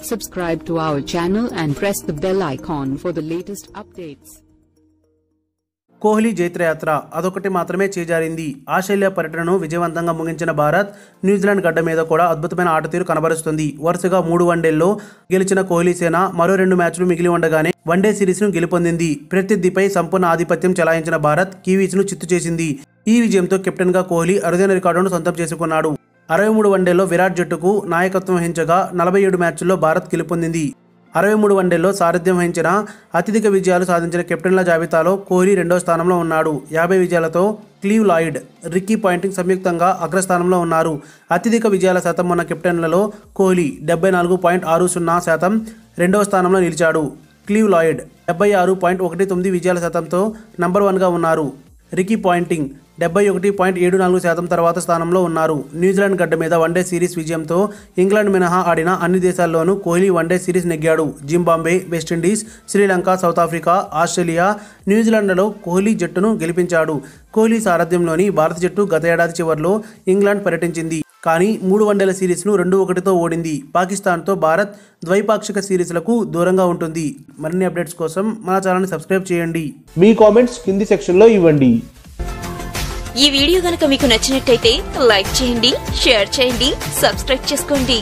Subscribe to our channel and press the bell icon for the latest updates. Kohli జైత్రయాత్ర అదొకటి మాత్రమే చేజారింది. Australia పర్యటనను విజయవంతంగా ముగించిన భారత్ న్యూజిలాండ్ గడ్డ మీద కూడా అద్భుతమైన ఆటతీరు కనబరుస్తుంది. వరుసగా 3 వన్డేల్లో గెలిచిన కోహ్లీ సేన మరో 2 మ్యాచ్లు మిగిలి ఉండగానే వన్డే సిరీస్ను గెలుపొందింది. ప్రత్యర్థిపై సంపూర్ణ ఆధిపత్యం చెలాయించిన భారత్ కివీస్ను చిత్తు చేసింది. ఈ విజయంతో కెప్టెన్గా కోహ్లీ అరుదైన రికార్డును సొంతం చేసుకున్నాడు. 63 వన్డేల్లో విరాట్ జట్టుకు నాయకత్వం వహించగా 47 మ్యాచ్ల్లో భారత్ గెలుపొందింది. 63 వన్డేల్లో సారథ్యం వహించిన అత్యధిక విజయాలు సాధించిన కెప్టెన్ల జాబితాలో కోహ్లీ 2వ స్థానంలో ఉన్నాడు. 50 విజయాలతో క్లీవ్ లాయిడ్, రిక్కీ పాయింటింగ్ సంయుక్తంగా అగ్రస్థానంలో ఉన్నారు. అత్యధిక విజయాల శాతం ఉన్న కెప్టెన్లలో కోహ్లీ 74.60% 2వ స్థానంలో నిలిచాడు. క్లీవ్ లాయిడ్ 76.19 విజయాల శాతంతో నంబర్ 1గా ఉన్నారు. రిక్కీ పాయింటింగ్ 71.74% తర్వాత స్థానంలో ఉన్నారు. న్యూజిలాండ్ గడ్డ మీద వన్డే సిరీస్ విజయంతో ఇంగ్లాండ్ మినహా ఆడిన అన్ని దేశాల్లోనూ కోహ్లీ వన్డే సిరీస్ నెగ్గాడు. Zimbabwe, West Indies, Sri Lanka, South Africa, Australia, న్యూజిలాండ్లలో కోహ్లీ జట్టును గెలిపించాడు. కోహ్లీ సారథ్యంలోని భారత జట్టు గత ఏడాది చివరిలో ఇంగ్లాండ్ పర్యటించింది. కానీ 3 వన్డేల సిరీస్ను 2-1తో ఓడింది. పాకిస్తాన్తో భారత్ ద్వైపాక్షిక సిరీస్లకు దూరంగా ఉంటుంది. మరిన్ని అప్డేట్స్ కోసం మన ఛానల్ని సబ్స్క్రైబ్ చేయండి. మీ కామెంట్స్ కింది సెక్షన్లో ఇవ్వండి. ఈ వీడియో గనుక మీకు నచ్చినట్టయితే లైక్ చేయండి, షేర్ చేయండి, సబ్స్క్రైబ్ చేసుకోండి.